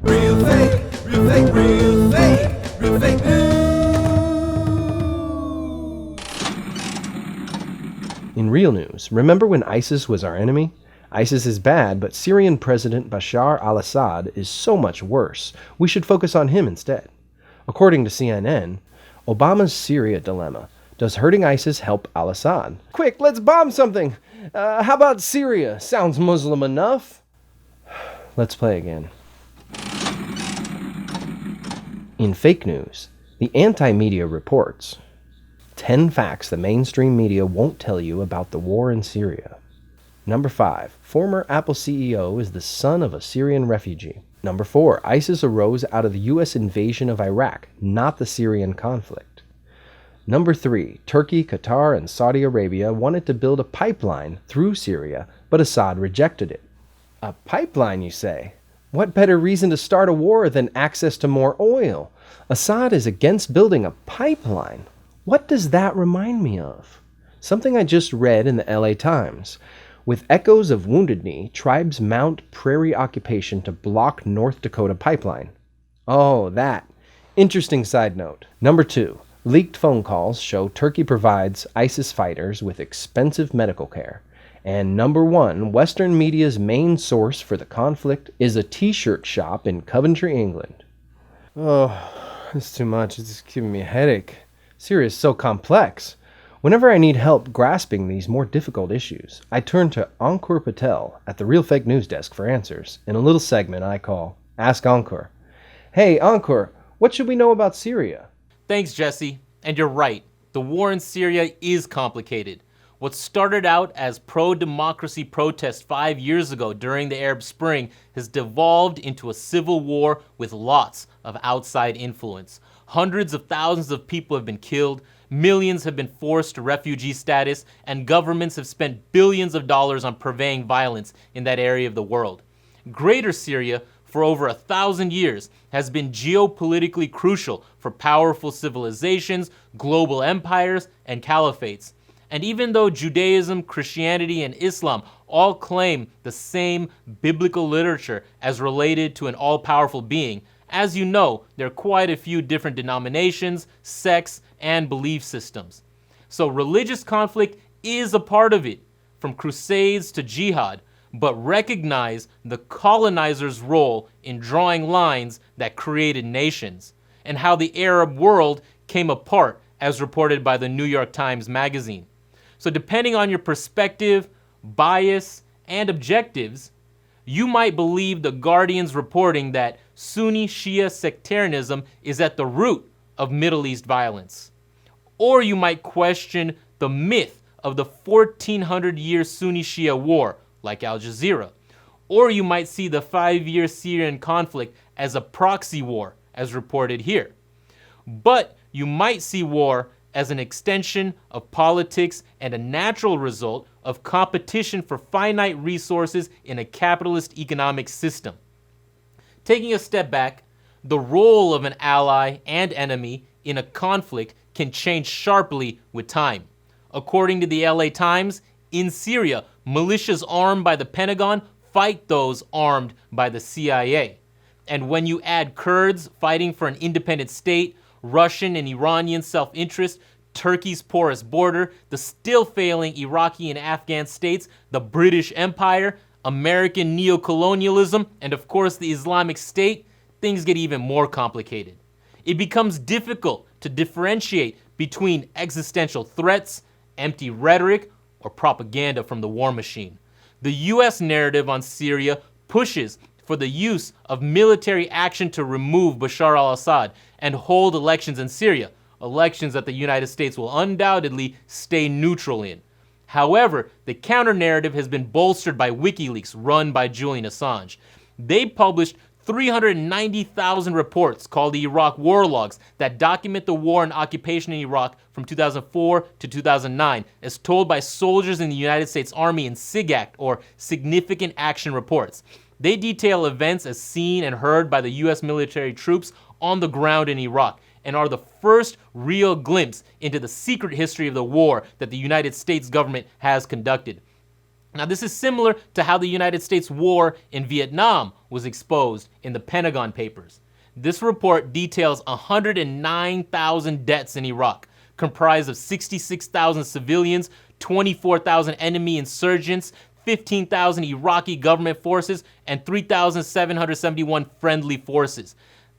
Real fake, real fake, real fake, real fake news. In real news, remember when ISIS was our enemy? ISIS is bad, but Syrian President Bashar al-Assad is so much worse. We should focus on him instead. According to CNN, Obama's Syria dilemma. Does hurting ISIS help al-Assad? Quick, let's bomb something! How about Syria? Sounds Muslim enough. Let's play again. In fake news, the anti-media reports 10 facts the mainstream media won't tell you about the war in Syria. Number 5. Former Apple CEO is the son of a Syrian refugee. Number 4. ISIS arose out of the U.S. invasion of Iraq, not the Syrian conflict. Number 3. Turkey, Qatar, and Saudi Arabia wanted to build a pipeline through Syria, but Assad rejected it. A pipeline, you say? What better reason to start a war than access to more oil? Assad is against building a pipeline. What does that remind me of? Something I just read in the LA Times. With echoes of Wounded Knee, tribes mount prairie occupation to block North Dakota pipeline. Oh, that. Interesting side note. Number 2. Leaked phone calls show Turkey provides ISIS fighters with expensive medical care. And number 1, Western media's main source for the conflict is a t-shirt shop in Coventry, England. Oh, it's too much. It's giving me a headache. Syria is so complex. Whenever I need help grasping these more difficult issues, I turn to Ankur Patel at the Real Fake News Desk for answers in a little segment I call Ask Ankur. Hey, Ankur, what should we know about Syria? Thanks, Jesse. And you're right. The war in Syria is complicated. What started out as pro-democracy protests 5 years ago during the Arab Spring has devolved into a civil war with lots of outside influence. Hundreds of thousands of people have been killed, millions have been forced to refugee status, and governments have spent billions of dollars on purveying violence in that area of the world. Greater Syria, for over 1,000 years, has been geopolitically crucial for powerful civilizations, global empires, and caliphates. And even though Judaism, Christianity, and Islam all claim the same biblical literature as related to an all-powerful being, as you know, there are quite a few different denominations, sects, and belief systems. So religious conflict is a part of it, from crusades to jihad, but recognize the colonizer's role in drawing lines that created nations, and how the Arab world came apart, as reported by the New York Times Magazine. So depending on your perspective, bias, and objectives, you might believe the Guardian's reporting that Sunni Shia sectarianism is at the root of Middle East violence. Or you might question the myth of the 1400-year Sunni Shia war, like Al Jazeera. Or you might see the 5-year Syrian conflict as a proxy war, as reported here. But you might see war as an extension of politics and a natural result of competition for finite resources in a capitalist economic system. Taking a step back, the role of an ally and enemy in a conflict can change sharply with time. According to the LA Times, in Syria, militias armed by the Pentagon fight those armed by the CIA. And when you add Kurds fighting for an independent state, Russian and Iranian self-interest, Turkey's porous border, the still failing Iraqi and Afghan states, the British Empire, American neocolonialism, and of course the Islamic State, things get even more complicated. It becomes difficult to differentiate between existential threats, empty rhetoric, or propaganda from the war machine. The US narrative on Syria pushes for the use of military action to remove Bashar al-Assad and hold elections in Syria, elections that the United States will undoubtedly stay neutral in. However, the counter-narrative has been bolstered by WikiLeaks, run by Julian Assange. They published 390,000 reports called the Iraq War Logs that document the war and occupation in Iraq from 2004 to 2009, as told by soldiers in the United States Army in SIGACT, or Significant Action Reports. They detail events as seen and heard by the US military troops on the ground in Iraq, and are the first real glimpse into the secret history of the war that the United States government has conducted. Now, this is similar to how the United States war in Vietnam was exposed in the Pentagon Papers. This report details 109,000 deaths in Iraq, comprised of 66,000 civilians, 24,000 enemy insurgents, 15,000 Iraqi government forces, and 3,771 friendly forces.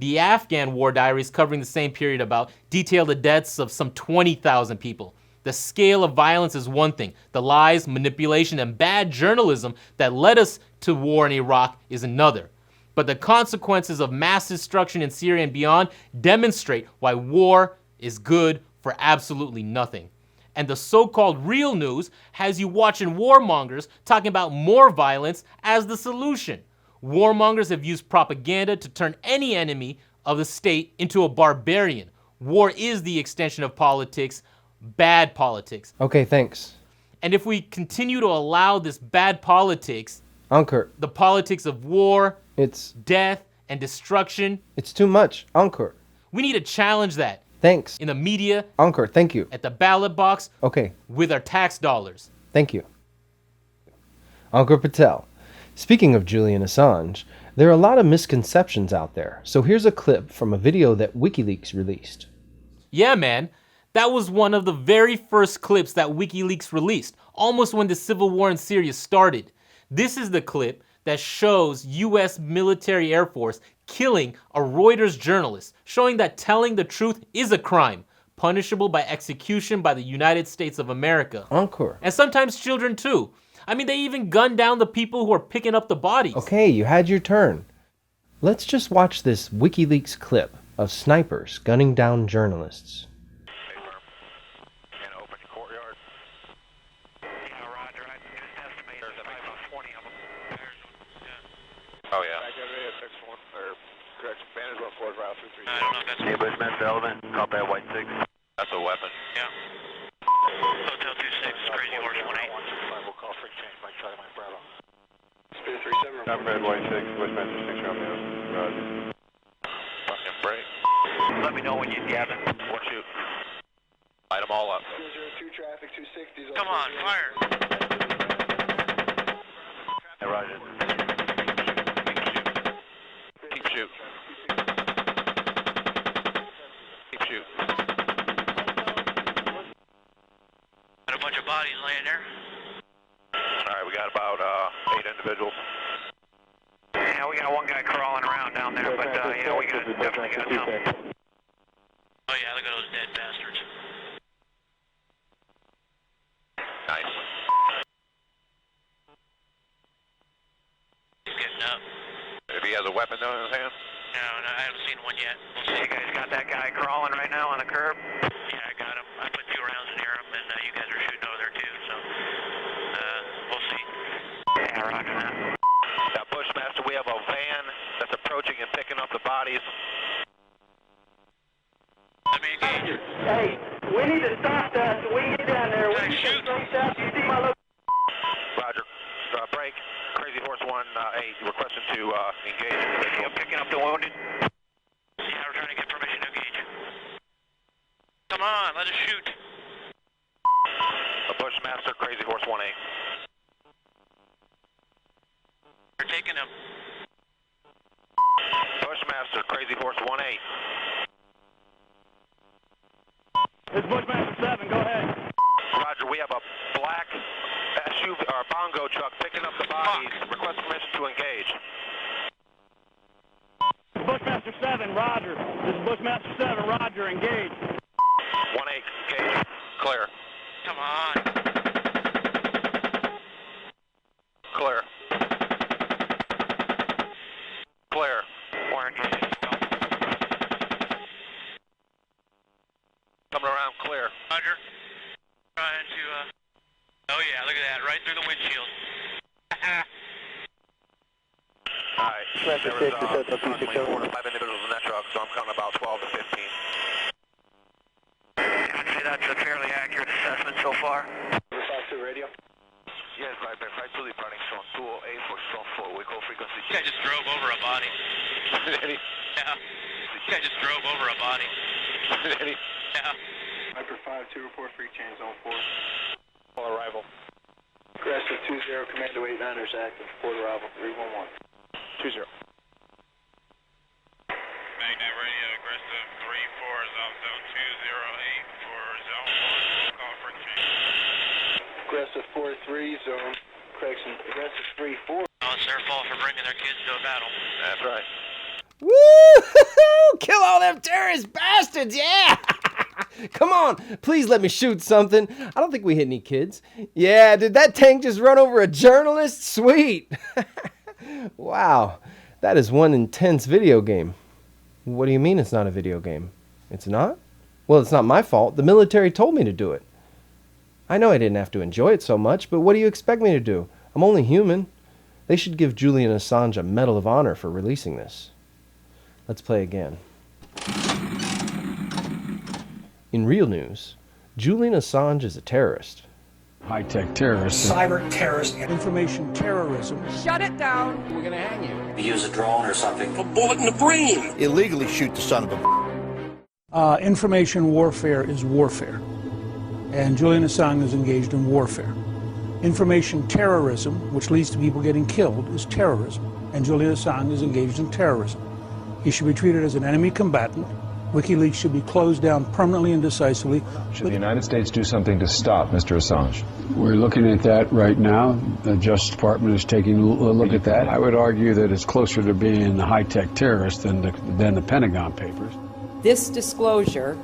The Afghan war diaries covering the same period detail the deaths of some 20,000 people. The scale of violence is one thing. The lies, manipulation, and bad journalism that led us to war in Iraq is another. But the consequences of mass destruction in Syria and beyond demonstrate why war is good for absolutely nothing. And the so-called real news has you watching warmongers talking about more violence as the solution. Warmongers have used propaganda to turn any enemy of the state into a barbarian. War is the extension of politics, bad politics. Okay, thanks. And if we continue to allow this bad politics, Ankur, the politics of war, it's death, and destruction, it's too much. Ankur, we need to challenge that thanks. in the media, Ankur, thank you. at the ballot box, Okay, with our tax dollars. thank you. Ankur Patel. Speaking of Julian Assange, there are a lot of misconceptions out there. So here's a clip from a video that WikiLeaks released. Yeah, man. That was one of the very first clips that WikiLeaks released, almost when the civil war in Syria started. This is the clip that shows U.S. military Air Force killing a Reuters journalist, showing that telling the truth is a crime, punishable by execution by the United States of America. Ankur. And sometimes children too. I mean, they even gunned down the people who are picking up the bodies. Okay, you had your turn. Let's just watch this WikiLeaks clip of snipers gunning down journalists. Oh, yeah. I don't know if that's... Neighbor's mess element, copy that white 6. That's a weapon. Yeah. Hotel 26, Crazy Horse 18. We'll call for change by Charlie Mike Bravo. Speed 37. I'm red, white 6, Westminster 6, Romeo. Roger. Fucking break. Let me know when you have it. We'll shoot. Light them all up. 202 traffic, 260. Come on, fire. Hey, Roger. Keep shoot. Keep shoot. Got a bunch of bodies laying there. Alright, we got about 8 individuals. Yeah, we got one guy crawling around down there, but yeah, we definitely got some. Oh yeah, look at those dead bastards. Nice. He's getting up. If he has a weapon though in his hand? No, I haven't seen one yet. We'll see. You guys got that guy crawling right now on the curb? Yeah, I got him. I put 2 rounds near him, and you guys are shooting over there too, so we'll see. Yeah, roger that. Now, Bushmaster, we have a van that's approaching and picking up the bodies. Let me engage. Hey, we need to stop that so we can get down there. We need to stop that. You see my location? Roger. Break. Crazy Horse 1-8, requesting to engage. I'm picking up the wounded. Yeah, we're trying to get permission to engage. Come on, let us shoot. A Bushmaster, Crazy Horse 1-8. We're taking him. Bushmaster, Crazy Horse 1-8. This is Bushmaster 7, go ahead. Roger, we have a black SUV or bongo truck picking up the bodies. Request permission to engage. Bushmaster 7, roger. This is Bushmaster 7, roger, engage. 1-8, engage. Clear. Come on. Clear. Clear. We're engaged. Coming around, clear. Roger. Trying to, oh yeah, look at that, right through the windshield. Alright, there was, approximately 4 to 5 individuals in that truck, so I'm counting about 12 to 15. I'd say that's a fairly accurate assessment so far. Radio? Yes, by 5 running, so 208 for strong 4, we call frequency. Yeah, just drove over a body. Yeah. Yeah, just drove over a body. Yeah. Viper 5, 2 report free change zone 4. All arrival. Aggressive 20, Commando 89ers active, Porter Bravo 311. 20. Magnet radio, aggressive 34 is off zone 208 for zone 1. Call for change. Aggressive 43, zone, correction, aggressive 34. Oh, it's their fault for bringing their kids to a battle. That's right. Woo! Kill all them terrorist bastards, yeah! Come on, please let me shoot something. I don't think we hit any kids. Yeah, did that tank just run over a journalist? Sweet! Wow, that is one intense video game. What do you mean it's not a video game? It's not? Well, it's not my fault. The military told me to do it. I know I didn't have to enjoy it so much, but what do you expect me to do? I'm only human. They should give Julian Assange a Medal of Honor for releasing this. Let's play again. In real news, Julian Assange is a terrorist. High-tech terrorists. Cyber terrorist. Information terrorism. Shut it down. We're gonna hang you. Use a drone or something. A bullet in the brain. Illegally shoot the son of a... Information warfare is warfare. And Julian Assange is engaged in warfare. Information terrorism, which leads to people getting killed, is terrorism. And Julian Assange is engaged in terrorism. He should be treated as an enemy combatant. WikiLeaks should be closed down permanently and decisively. Should the United States do something to stop Mr. Assange? We're looking at that right now. The Justice Department is taking a look at that. I would argue that it's closer to being a high-tech terrorist than the Pentagon Papers. This disclosure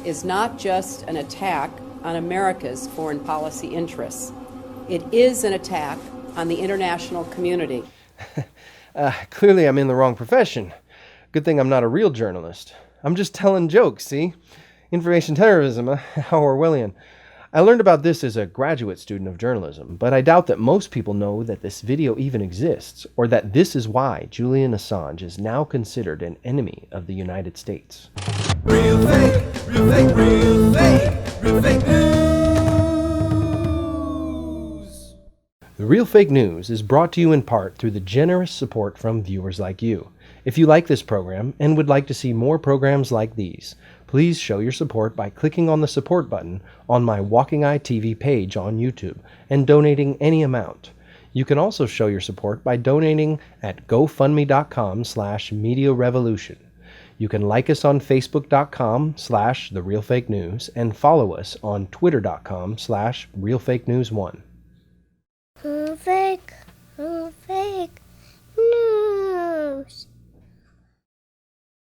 is not just an attack on America's foreign policy interests. It is an attack on the international community. Clearly I'm in the wrong profession. Good thing I'm not a real journalist. I'm just telling jokes, see? Information terrorism, how Orwellian. I learned about this as a graduate student of journalism, but I doubt that most people know that this video even exists, or that this is why Julian Assange is now considered an enemy of the United States. Real fake, real fake, real fake, real fake news. The Real Fake News is brought to you in part through the generous support from viewers like you. If you like this program and would like to see more programs like these, please show your support by clicking on the support button on my Walking Eye TV page on YouTube and donating any amount. You can also show your support by donating at gofundme.com/MediaRevolution. You can like us on Facebook.com/TheRealFakeNews and follow us on Twitter.com/RealFakeNews1.